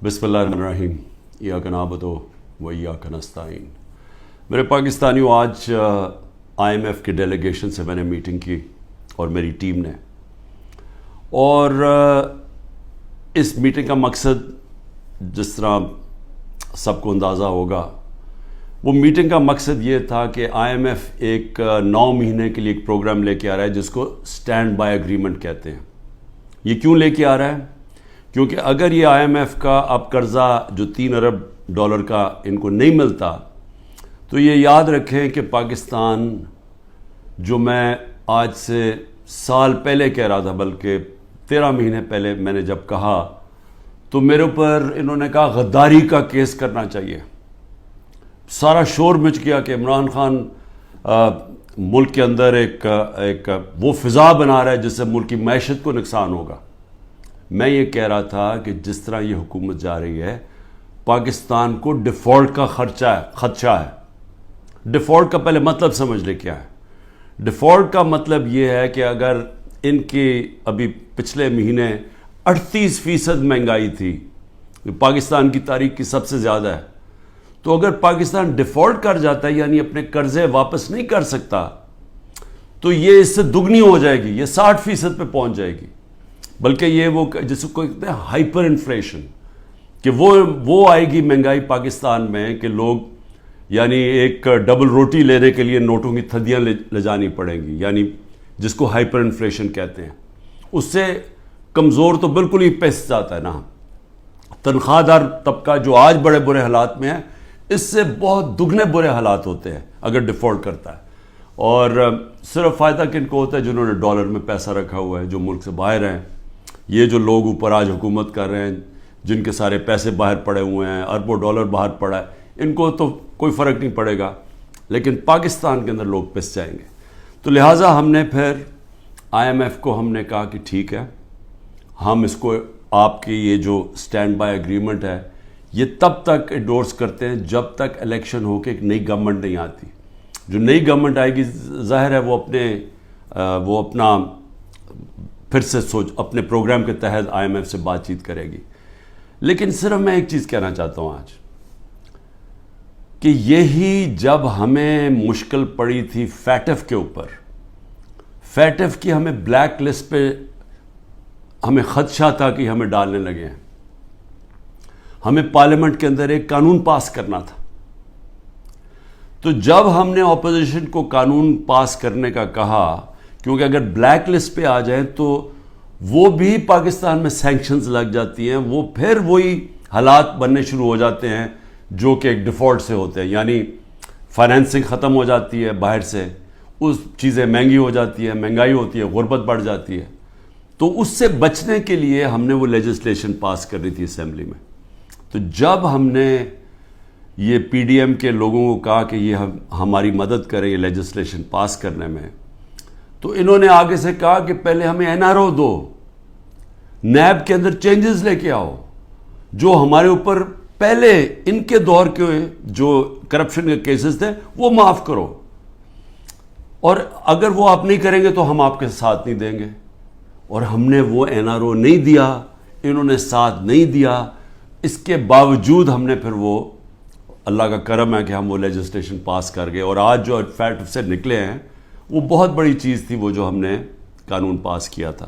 بسم اللہ الرحمن الرحیم ایاک نعبد و ایاک نستعین۔ میرے پاکستانیوں، آج آئی ایم ایف کے ڈیلیگیشن سے میں نے میٹنگ کی اور میری ٹیم نے، اور اس میٹنگ کا مقصد جس طرح سب کو اندازہ ہوگا، وہ میٹنگ کا مقصد یہ تھا کہ آئی ایم ایف ایک 9 مہینے کے لیے ایک پروگرام لے کے آ رہا ہے جس کو اسٹینڈ بائی ایگریمنٹ کہتے ہیں۔ یہ کیوں لے کے آ رہا ہے؟ کیونکہ اگر یہ آئی ایم ایف کا اب قرضہ جو $3 ارب کا ان کو نہیں ملتا، تو یہ یاد رکھیں کہ پاکستان، جو میں آج سے سال پہلے کہہ رہا تھا، بلکہ 13 مہینے پہلے میں نے جب کہا، تو میرے اوپر انہوں نے کہا غداری کا کیس کرنا چاہیے۔ سارا شور مچ گیا کہ عمران خان ملک کے اندر ایک وہ فضا بنا رہا ہے جس سے ملک کی معیشت کو نقصان ہوگا۔ میں یہ کہہ رہا تھا کہ جس طرح یہ حکومت جا رہی ہے، پاکستان کو ڈیفالٹ کا خدشہ ہے۔ ڈیفالٹ کا پہلے مطلب سمجھ لے کیا ہے۔ ڈیفالٹ کا مطلب یہ ہے کہ اگر ان کی ابھی پچھلے مہینے 38% مہنگائی تھی، پاکستان کی تاریخ کی سب سے زیادہ ہے، تو اگر پاکستان ڈیفالٹ کر جاتا ہے، یعنی اپنے قرضے واپس نہیں کر سکتا، تو یہ اس سے دگنی ہو جائے گی، یہ 60% پہ پہنچ جائے گی۔ بلکہ یہ وہ جس کو کہتے ہیں ہائپر انفلیشن، کہ وہ آئے گی مہنگائی پاکستان میں کہ لوگ یعنی ایک ڈبل روٹی لینے کے لیے نوٹوں کی تھدیاں لے جانی پڑیں گی، یعنی جس کو ہائپر انفلیشن کہتے ہیں۔ اس سے کمزور تو بالکل ہی پس جاتا ہے نا۔ تنخواہ دار طبقہ جو آج بڑے برے حالات میں ہے، اس سے بہت دگنے برے حالات ہوتے ہیں اگر ڈیفالٹ کرتا ہے۔ اور صرف فائدہ کن کو ہوتا ہے؟ جنہوں نے ڈالر میں پیسہ رکھا ہوا ہے، جو ملک سے باہر ہیں۔ یہ جو لوگ اوپر آج حکومت کر رہے ہیں، جن کے سارے پیسے باہر پڑے ہوئے ہیں، اربوں ڈالر باہر پڑا ہے، ان کو تو کوئی فرق نہیں پڑے گا، لیکن پاکستان کے اندر لوگ پس جائیں گے۔ تو لہٰذا ہم نے پھر آئی ایم ایف کو ہم نے کہا کہ ٹھیک ہے، ہم اس کو آپ کی یہ جو اسٹینڈ بائی ایگریمنٹ ہے، یہ تب تک انڈورس کرتے ہیں جب تک الیکشن ہو کے ایک نئی گورنمنٹ نہیں آتی۔ جو نئی گورنمنٹ آئے گی، ظاہر ہے وہ اپنا پھر سے اپنے پروگرام کے تحت آئی ایم ایف سے بات چیت کرے گی۔ لیکن صرف میں ایک چیز کہنا چاہتا ہوں آج، کہ یہی جب ہمیں مشکل پڑی تھی فیٹف کے اوپر، فیٹف کی ہمیں بلیک لسٹ پہ ہمیں خدشہ تھا کہ ہمیں ڈالنے لگے ہیں، ہمیں پارلیمنٹ کے اندر ایک قانون پاس کرنا تھا۔ تو جب ہم نے اپوزیشن کو قانون پاس کرنے کا کہا، کیونکہ اگر بلیک لسٹ پہ آ جائیں تو وہ بھی پاکستان میں سینکشنز لگ جاتی ہیں، وہ پھر وہی حالات بننے شروع ہو جاتے ہیں جو کہ ایک ڈیفالٹ سے ہوتے ہیں، یعنی فائنینسنگ ختم ہو جاتی ہے باہر سے، اس چیزیں مہنگی ہو جاتی ہے، مہنگائی ہوتی ہے، غربت بڑھ جاتی ہے۔ تو اس سے بچنے کے لیے ہم نے وہ لیجسلیشن پاس کر رہی تھی اسمبلی میں۔ تو جب ہم نے یہ پی ڈی ایم کے لوگوں کو کہا کہ یہ ہماری مدد کریں یہ لیجسلیشن پاس کرنے میں، تو انہوں نے آگے سے کہا کہ پہلے ہمیں این آر او دو، نیب کے اندر چینجز لے کے آؤ، جو ہمارے اوپر پہلے ان کے دور کے جو کرپشن کے کیسز تھے وہ معاف کرو، اور اگر وہ آپ نہیں کریں گے تو ہم آپ کے ساتھ نہیں دیں گے۔ اور ہم نے وہ این آر او نہیں دیا، انہوں نے ساتھ نہیں دیا۔ اس کے باوجود ہم نے پھر وہ، اللہ کا کرم ہے کہ ہم وہ لیجسلیشن پاس کر گئے، اور آج جو فیٹ سے نکلے ہیں وہ بہت بڑی چیز تھی، وہ جو ہم نے قانون پاس کیا تھا۔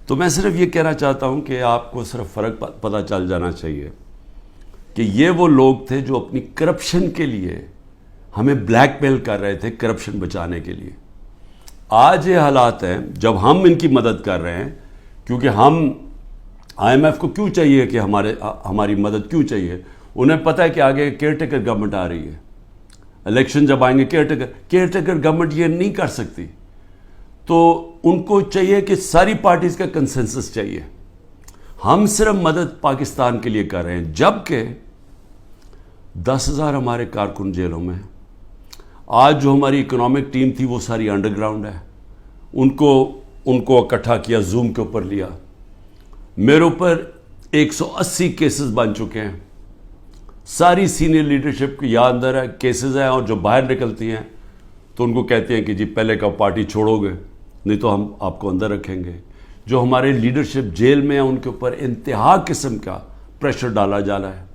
تو میں صرف یہ کہنا چاہتا ہوں کہ آپ کو صرف فرق پتہ چل جانا چاہیے کہ یہ وہ لوگ تھے جو اپنی کرپشن کے لیے ہمیں بلیک میل کر رہے تھے، کرپشن بچانے کے لیے۔ آج یہ حالات ہیں جب ہم ان کی مدد کر رہے ہیں، کیونکہ ہم آئی ایم ایف کو کیوں چاہیے کہ ہماری مدد کیوں چاہیے؟ انہیں پتہ ہے کہ آگے کیئر ٹیکر گورنمنٹ آ رہی ہے، الیکشن جب آئیں گے کیئر ٹیکر گورنمنٹ یہ نہیں کر سکتی، تو ان کو چاہیے کہ ساری پارٹیز کا کنسنسس چاہیے۔ ہم صرف مدد پاکستان کے لیے کر رہے ہیں، جبکہ 10,000 ہمارے کارکن جیلوں میں ہیں۔ آج جو ہماری اکنامک ٹیم تھی وہ ساری انڈر گراؤنڈ ہے، ان کو اکٹھا کیا، زوم کے اوپر لیا۔ میرے اوپر 180 کیسز بن چکے ہیں، ساری سینئر لیڈرشپ کی یہاں اندر ہے کیسز ہیں، اور جو باہر نکلتی ہیں تو ان کو کہتے ہیں کہ جی پہلے کا پارٹی چھوڑو گے نہیں تو ہم آپ کو اندر رکھیں گے۔ جو ہمارے لیڈرشپ جیل میں ہیں ان کے اوپر انتہا قسم کا پریشر ڈالا جا رہا ہے.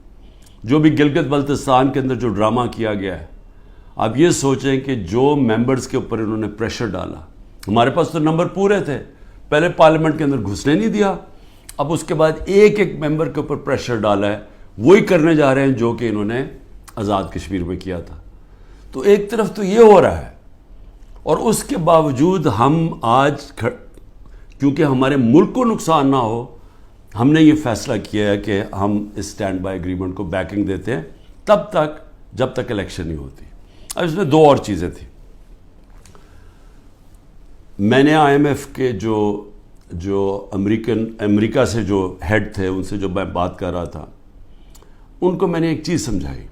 جو بھی گلگت بلتستان کے اندر جو ڈرامہ کیا گیا ہے, آپ یہ سوچیں کہ جو ممبرز کے اوپر انہوں نے پریشر ڈالا, ہمارے پاس تو نمبر پورے تھے, پہلے پارلیمنٹ کے اندر گھسنے نہیں دیا, اب اس کے بعد ایک ایک ممبر کے اوپر پریشر ڈالا ہے, وہی کرنے جا رہے ہیں جو کہ انہوں نے آزاد کشمیر میں کیا تھا. تو ایک طرف تو یہ ہو رہا ہے, اور اس کے باوجود ہم آج کیونکہ ہمارے ملک کو نقصان نہ ہو, ہم نے یہ فیصلہ کیا ہے کہ ہم اس اسٹینڈ بائی ایگریمنٹ کو بیکنگ دیتے ہیں تب تک جب تک الیکشن نہیں ہوتی. اب اس میں دو اور چیزیں تھیں. میں نے آئی ایم ایف کے جو امریکہ سے جو ہیڈ تھے, ان سے جو میں بات کر رہا تھا, ان کو میں نے ایک چیز سمجھائی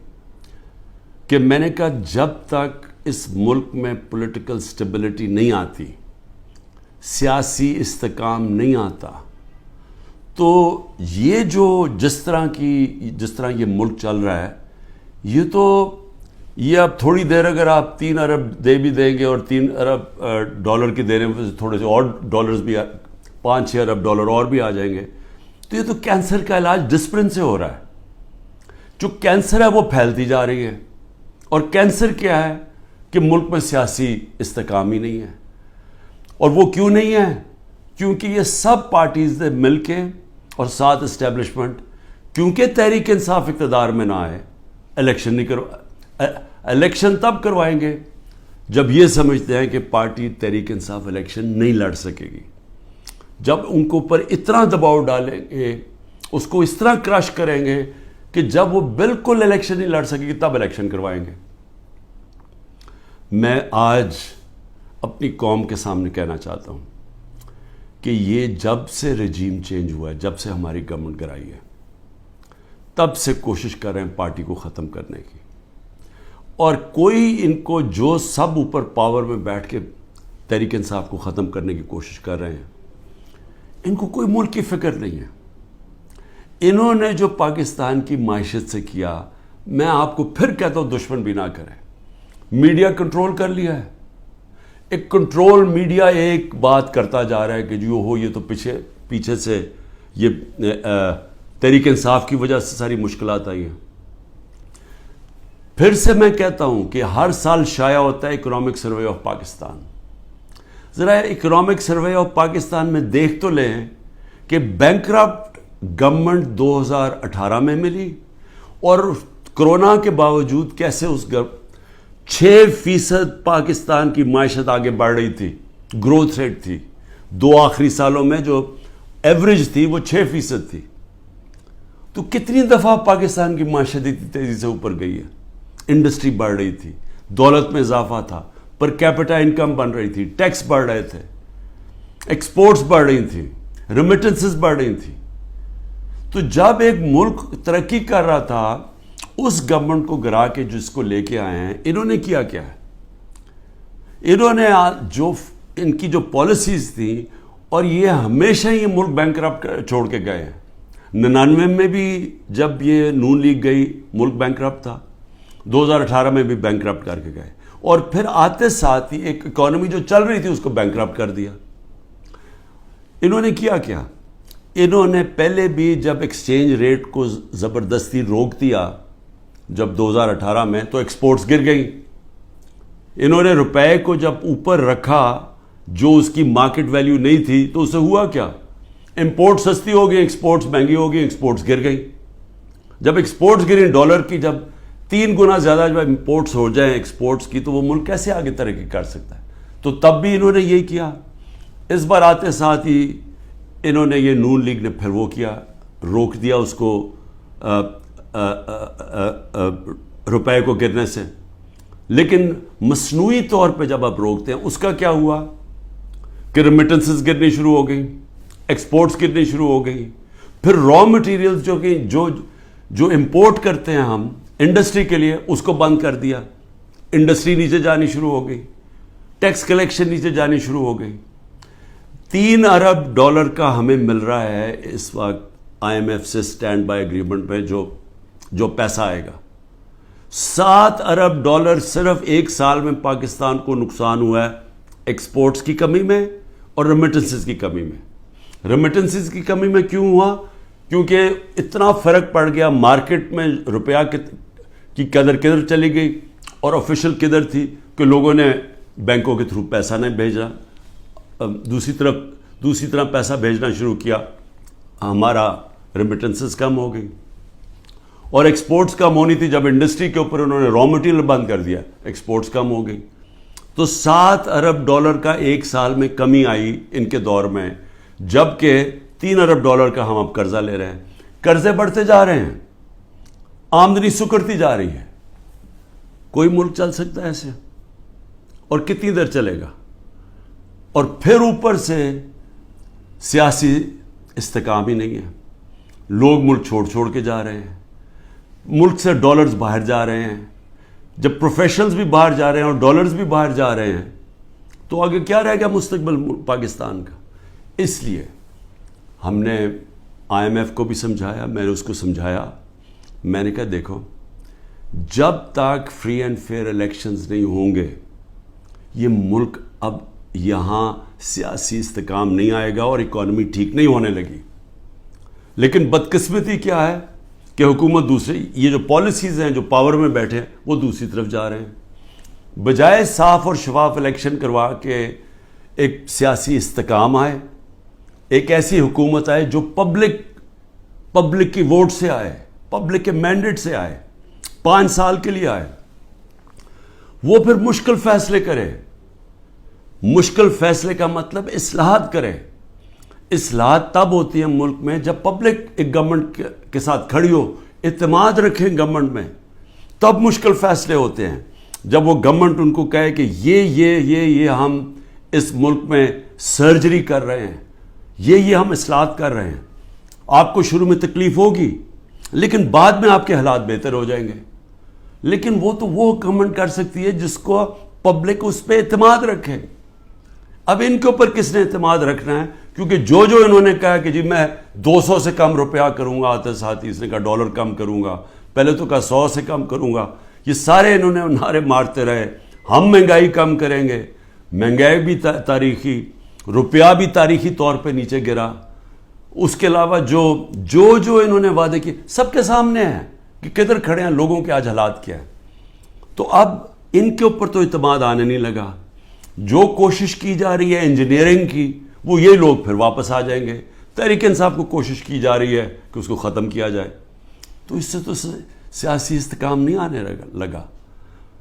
کہ میں نے کہا جب تک اس ملک میں پولیٹیکل سٹیبلٹی نہیں آتی, سیاسی استحکام نہیں آتا, تو یہ جس طرح یہ ملک چل رہا ہے, یہ اب تھوڑی دیر اگر آپ 3 ارب دے بھی دیں گے اور 3 ارب ڈالر کی دینے میں تھوڑے سے اور ڈالرز بھی 5-6 ارب ڈالر اور بھی آ جائیں گے, تو یہ تو کینسر کا علاج ڈسپلن سے ہو رہا ہے. جو کینسر ہے وہ پھیلتی جا رہی ہے, اور کینسر کیا ہے کہ ملک میں سیاسی استحکام ہی نہیں ہے. اور وہ کیوں نہیں ہے؟ کیونکہ یہ سب پارٹیز نے مل کے اور ساتھ اسٹیبلشمنٹ, کیونکہ تحریک انصاف اقتدار میں نہ آئے, الیکشن تب کروائیں گے جب یہ سمجھتے ہیں کہ پارٹی تحریک انصاف الیکشن نہیں لڑ سکے گی. جب ان کو اوپر اتنا دباؤ ڈالیں گے, اس کو اس طرح کرش کریں گے کہ جب وہ بالکل الیکشن نہیں لڑ سکے گی تب الیکشن کروائیں گے. میں آج اپنی قوم کے سامنے کہنا چاہتا ہوں کہ یہ جب سے رجیم چینج ہوا ہے, جب سے ہماری گورنمنٹ گرائی ہے, تب سے کوشش کر رہے ہیں پارٹی کو ختم کرنے کی. اور کوئی ان کو جو سب اوپر پاور میں بیٹھ کے تحریک انصاف کو ختم کرنے کی کوشش کر رہے ہیں, ان کو کوئی ملک کی فکر نہیں ہے. انہوں نے جو پاکستان کی معیشت سے کیا, میں آپ کو پھر کہتا ہوں دشمن بھی نہ کریں. میڈیا کنٹرول کر لیا ہے, ایک کنٹرول میڈیا ایک بات کرتا جا رہا ہے کہ جو یہ تو پیچھے سے یہ تحریک انصاف کی وجہ سے ساری مشکلات آئی ہیں. پھر سے میں کہتا ہوں کہ ہر سال شائع ہوتا ہے اکنامک سروے آف پاکستان. ذرا اکنامک سروے آف پاکستان میں دیکھ تو لیں کہ بینکرپٹ گورنمنٹ 2018 میں ملی, اور کرونا کے باوجود کیسے اس 6% پاکستان کی معیشت آگے بڑھ رہی تھی, گروتھ ریٹ تھی. 2 آخری سالوں میں جو ایوریج تھی وہ 6% تھی. تو کتنی دفعہ پاکستان کی معیشت اتنی تیزی سے اوپر گئی ہے. انڈسٹری بڑھ رہی تھی, دولت میں اضافہ تھا, پر کیپٹا انکم بن رہی تھی, ٹیکس بڑھ رہے تھے, ایکسپورٹس بڑھ رہی تھیں, ریمیٹنسز بڑھ رہی تھیں. تو جب ایک ملک ترقی کر رہا تھا, اس گورنمنٹ کو گرا کے جس کو لے کے آئے ہیں, انہوں نے کیا ہے؟ انہوں نے ان کی جو پالیسیز تھیں, اور یہ ہمیشہ یہ ملک بینکرپٹ چھوڑ کے گئے ہیں. 99 میں بھی جب یہ نون لیگ گئی ملک بینکرپٹ تھا, 2018 میں بھی بینکرپٹ کر کے گئے, اور پھر آتے ساتھ ہی ایک اکانومی جو چل رہی تھی اس کو بینکرپٹ کر دیا. انہوں نے کیا؟ انہوں نے پہلے بھی جب ایکسچینج ریٹ کو زبردستی روک دیا جب 2018 میں, تو ایکسپورٹس گر گئی. انہوں نے روپے کو جب اوپر رکھا جو اس کی مارکیٹ ویلیو نہیں تھی, تو اسے ہوا کیا؟ امپورٹ سستی ہو گئی, ایکسپورٹس مہنگی ہو گئی, ایکسپورٹس گر گئی. جب ایکسپورٹس گریں ڈالر کی جب 3 گنا زیادہ جب امپورٹس ہو جائیں ایکسپورٹس کی, تو وہ ملک کیسے آگے ترقی کر سکتا ہے؟ تو تب بھی انہوں نے یہی کیا. اس بار آتے ساتھ ہی انہوں نے یہ نون لیگ نے پھر وہ کیا, روک دیا اس کو روپے کو گرنے سے. لیکن مصنوعی طور پہ جب آپ روکتے ہیں, اس کا کیا ہوا کہ ریمیٹنسز گرنی شروع ہو گئی, ایکسپورٹس گرنی شروع ہو گئی. پھر را مٹیریلز جو امپورٹ کرتے ہیں ہم انڈسٹری کے لیے, اس کو بند کر دیا. انڈسٹری نیچے جانی شروع ہو گئی, ٹیکس کلیکشن نیچے جانی شروع ہو گئی. 3 ارب ڈالر کا ہمیں مل رہا ہے اس وقت آئی ایم ایف سے اسٹینڈ بائی ایگریمنٹ پہ جو پیسہ آئے گا. 7 ارب ڈالر صرف 1 سال میں پاکستان کو نقصان ہوا ہے ایکسپورٹس کی کمی میں اور ریمیٹنسز کی کمی میں. ریمیٹنسز کی کمی میں کیوں ہوا؟ کیونکہ اتنا فرق پڑ گیا مارکیٹ میں، روپیہ کی قدر کدھر چلی گئی اور آفیشل کدھر تھی کہ لوگوں نے بینکوں کے تھرو پیسہ نہیں بھیجا، دوسری طرح پیسہ بھیجنا شروع کیا، ہمارا ریمیٹنسز کم ہو گئی اور ایکسپورٹس کم ہونی تھی. جب انڈسٹری کے اوپر انہوں نے را مٹیریل بند کر دیا، ایکسپورٹس کم ہو گئی. تو $7 ارب کا ایک سال میں کمی آئی ان کے دور میں، جبکہ $3 ارب کا ہم اب قرضہ لے رہے ہیں. قرضے بڑھتے جا رہے ہیں، آمدنی سکڑتی جا رہی ہے. کوئی ملک چل سکتا ہے ایسے؟ اور کتنی دیر چلے گا؟ اور پھر اوپر سے سیاسی استحکام ہی نہیں ہے. لوگ ملک چھوڑ کے جا رہے ہیں، ملک سے ڈالرز باہر جا رہے ہیں. جب پروفیشنلز بھی باہر جا رہے ہیں اور ڈالرز بھی باہر جا رہے ہیں تو آگے کیا رہے گا مستقبل پاکستان کا؟ اس لیے ہم نے IMF کو بھی سمجھایا، میں نے اس کو سمجھایا. میں نے کہا دیکھو، جب تک فری اینڈ فیئر الیکشنز نہیں ہوں گے یہ ملک اب یہاں سیاسی استحکام نہیں آئے گا اور اکانومی ٹھیک نہیں ہونے لگی. لیکن بدقسمتی کیا ہے کہ حکومت دوسری، یہ جو پالیسیز ہیں جو پاور میں بیٹھے ہیں وہ دوسری طرف جا رہے ہیں. بجائے صاف اور شفاف الیکشن کروا کے ایک سیاسی استحکام آئے، ایک ایسی حکومت آئے جو پبلک کی ووٹ سے آئے، پبلک کے مینڈیٹ سے آئے، 5 سال کے لیے آئے، وہ پھر مشکل فیصلے کرے. مشکل فیصلے کا مطلب اصلاحات کرے. اصلاحات تب ہوتی ہیں ملک میں جب پبلک ایک گورنمنٹ کے ساتھ کھڑی ہو، اعتماد رکھیں گورنمنٹ میں، تب مشکل فیصلے ہوتے ہیں. جب وہ گورنمنٹ ان کو کہے کہ یہ ہم اس ملک میں سرجری کر رہے ہیں، یہ ہم اصلاحات کر رہے ہیں، آپ کو شروع میں تکلیف ہوگی لیکن بعد میں آپ کے حالات بہتر ہو جائیں گے. لیکن وہ گورنمنٹ کر سکتی ہے جس کو پبلک اس پہ اعتماد رکھے. اب ان کے اوپر کس نے اعتماد رکھنا ہے؟ کیونکہ جو انہوں نے کہا کہ جی میں 200 سے کم روپیہ کروں گا، آتے ساتھ اس نے کہا ڈالر کم کروں گا، پہلے تو کہا 100 سے کم کروں گا، یہ سارے انہوں نے نعرے مارتے رہے. ہم مہنگائی کم کریں گے، مہنگائی بھی تاریخی، روپیہ بھی تاریخی طور پہ نیچے گرا. اس کے علاوہ جو انہوں نے وعدے کیے سب کے سامنے ہیں کہ کدھر کھڑے ہیں، لوگوں کے آج حالات کیا ہیں. تو اب ان کے اوپر تو اعتماد آنے نہیں لگا. جو کوشش کی جا رہی ہے انجینئرنگ کی، وہ یہ لوگ پھر واپس آ جائیں گے. تحریک انصاف کو کوشش کی جا رہی ہے کہ اس کو ختم کیا جائے. تو اس سے تو سیاسی استحکام نہیں آنے لگا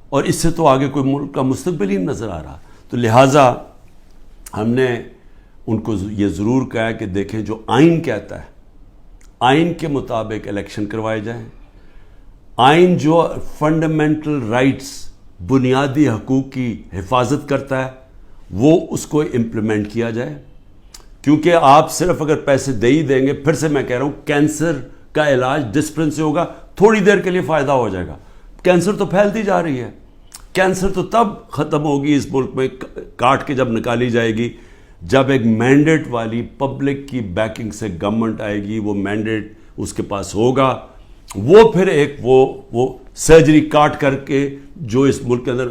اور اس سے تو آگے کوئی ملک کا مستقبل ہی نظر آ رہا. تو لہٰذا ہم نے ان کو یہ ضرور کہا کہ دیکھیں جو آئین کہتا ہے، آئین کے مطابق الیکشن کروائے جائیں. آئین جو فنڈامنٹل رائٹس، بنیادی حقوق کی حفاظت کرتا ہے، وہ اس کو امپلیمنٹ کیا جائے. کیونکہ آپ صرف اگر پیسے دے ہی دیں گے، پھر سے میں کہہ رہا ہوں کینسر کا علاج ڈسپلن سے ہوگا، تھوڑی دیر کے لیے فائدہ ہو جائے گا. کینسر تو پھیلتی جا رہی ہے. کینسر تو تب ختم ہوگی اس ملک میں، کاٹ کے جب نکالی جائے گی، جب ایک مینڈیٹ والی پبلک کی بیکنگ سے گورنمنٹ آئے گی. وہ مینڈیٹ اس کے پاس ہوگا، وہ پھر ایک وہ سرجری کاٹ کر کے جو اس ملک کے اندر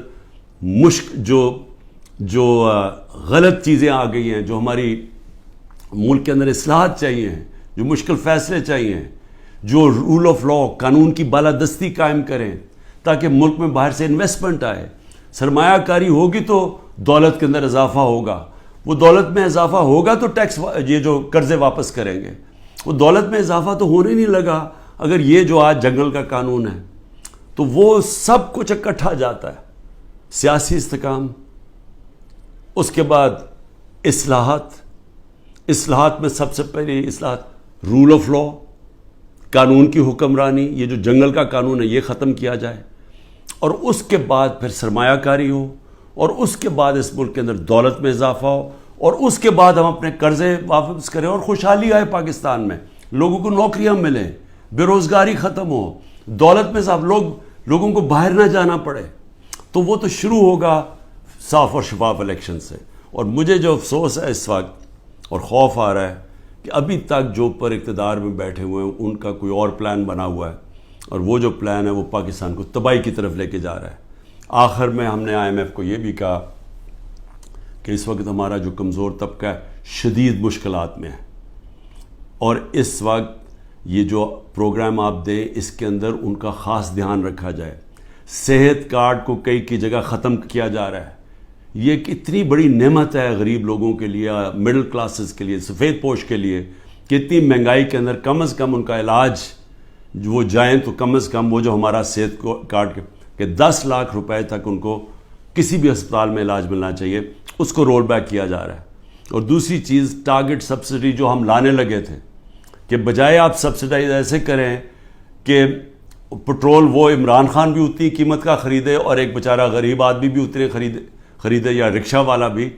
جو غلط چیزیں آ گئی ہیں، جو ہماری ملک کے اندر اصلاحات چاہیے ہیں، جو مشکل فیصلے چاہیے ہیں، جو رول آف لا، قانون کی بالادستی قائم کریں تاکہ ملک میں باہر سے انویسٹمنٹ آئے، سرمایہ کاری ہوگی تو دولت کے اندر اضافہ ہوگا. وہ دولت میں اضافہ ہوگا تو ٹیکس، یہ جو قرضے واپس کریں گے. وہ دولت میں اضافہ تو ہونے نہیں لگا اگر یہ جو آج جنگل کا قانون ہے. تو وہ سب کچھ اکٹھا جاتا ہے. سیاسی استحکام، اس کے بعد اصلاحات میں سب سے پہلی اصلاحات رول آف لا، قانون کی حکمرانی. یہ جو جنگل کا قانون ہے یہ ختم کیا جائے، اور اس کے بعد پھر سرمایہ کاری ہو، اور اس کے بعد اس ملک کے اندر دولت میں اضافہ ہو، اور اس کے بعد ہم اپنے قرضے واپس کریں اور خوشحالی آئے پاکستان میں، لوگوں کو نوکریاں ملیں، بے روزگاری ختم ہو، دولت میں صاحب لوگوں کو باہر نہ جانا پڑے. تو وہ تو شروع ہوگا صاف اور شفاف الیکشن سے. اور مجھے جو افسوس ہے اس وقت اور خوف آ رہا ہے کہ ابھی تک جو پر اقتدار میں بیٹھے ہوئے ہیں ان کا کوئی اور پلان بنا ہوا ہے، اور وہ جو پلان ہے وہ پاکستان کو تباہی کی طرف لے کے جا رہا ہے. آخر میں ہم نے IMF کو یہ بھی کہا کہ اس وقت ہمارا جو کمزور طبقہ ہے شدید مشکلات میں ہے، اور اس وقت یہ جو پروگرام آپ دیں اس کے اندر ان کا خاص دھیان رکھا جائے. صحت کارڈ کو کئی کی جگہ ختم کیا جا رہا ہے. یہ کتنی بڑی نعمت ہے غریب لوگوں کے لیے, مڈل کلاسز کے لیے, سفید پوش کے لیے, کہ اتنی مہنگائی کے اندر کم از کم ان کا علاج وہ جائیں تو کم از کم وہ جو ہمارا صحت کارڈ کہ 10 لاکھ روپے تک ان کو کسی بھی ہسپتال میں علاج ملنا چاہیے, اس کو رول بیک کیا جا رہا ہے. اور دوسری چیز ٹارگٹ سبسڈی جو ہم لانے لگے تھے, کہ بجائے آپ سبسڈائز ایسے کریں کہ پٹرول وہ عمران خان بھی اتنی قیمت کا خریدے اور ایک بیچارہ غریب آدمی بھی اتنے خریدے یا رکشہ والا بھی,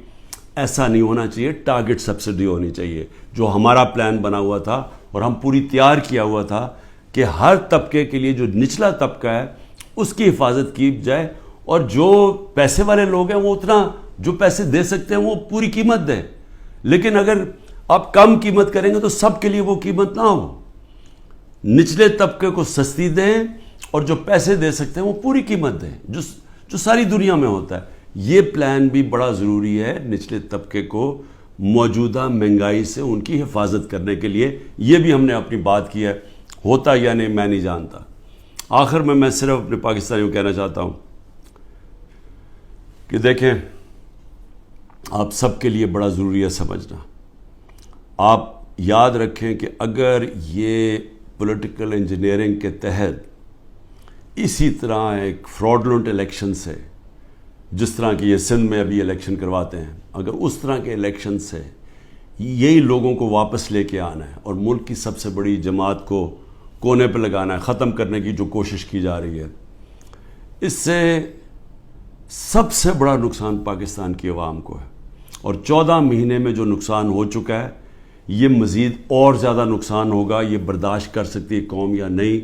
ایسا نہیں ہونا چاہیے. ٹارگٹ سبسڈی ہونی چاہیے, جو ہمارا پلان بنا ہوا تھا اور ہم پوری تیار کیا ہوا تھا کہ ہر طبقے کے لیے جو نچلا طبقہ ہے اس کی حفاظت کی جائے, اور جو پیسے والے لوگ ہیں وہ اتنا جو پیسے دے سکتے ہیں وہ پوری قیمت دیں. لیکن اگر آپ کم قیمت کریں گے تو سب کے لیے وہ قیمت نہ ہو. نچلے طبقے کو سستی دیں اور جو پیسے دے سکتے ہیں وہ پوری قیمت دیں, جو ساری دنیا میں ہوتا ہے. یہ پلان بھی بڑا ضروری ہے نچلے طبقے کو موجودہ مہنگائی سے ان کی حفاظت کرنے کے لیے. یہ بھی ہم نے اپنی بات کی ہے, ہوتا یا نہیں میں نہیں جانتا. آخر میں صرف اپنے پاکستانیوں کو کہنا چاہتا ہوں کہ دیکھیں, آپ سب کے لیے بڑا ضروری ہے سمجھنا. آپ یاد رکھیں کہ اگر یہ پولیٹیکل انجینئرنگ کے تحت اسی طرح ایک فراڈلنٹ الیکشن سے, جس طرح کی یہ سندھ میں ابھی الیکشن کرواتے ہیں, اگر اس طرح کے الیکشن سے یہی لوگوں کو واپس لے کے آنا ہے اور ملک کی سب سے بڑی جماعت کو کونے پہ لگانا ہے, ختم کرنے کی جو کوشش کی جا رہی ہے, اس سے سب سے بڑا نقصان پاکستان کی عوام کو ہے. اور 14 مہینے میں جو نقصان ہو چکا ہے, یہ مزید اور زیادہ نقصان ہوگا. یہ برداشت کر سکتی ہے قوم یا نہیں؟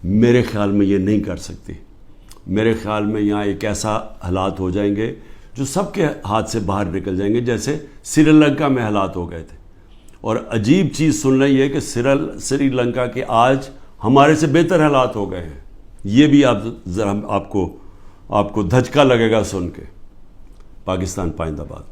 میرے خیال میں یہ نہیں کر سکتی. میرے خیال میں یہاں ایک ایسا حالات ہو جائیں گے جو سب کے ہاتھ سے باہر نکل جائیں گے, جیسے سری لنکا میں حالات ہو گئے تھے. اور عجیب چیز سن رہی ہے کہ سری لنکا کے آج ہمارے سے بہتر حالات ہو گئے ہیں. یہ بھی آپ کو دھچکا لگے گا سن کے. پاکستان پائندہ باد.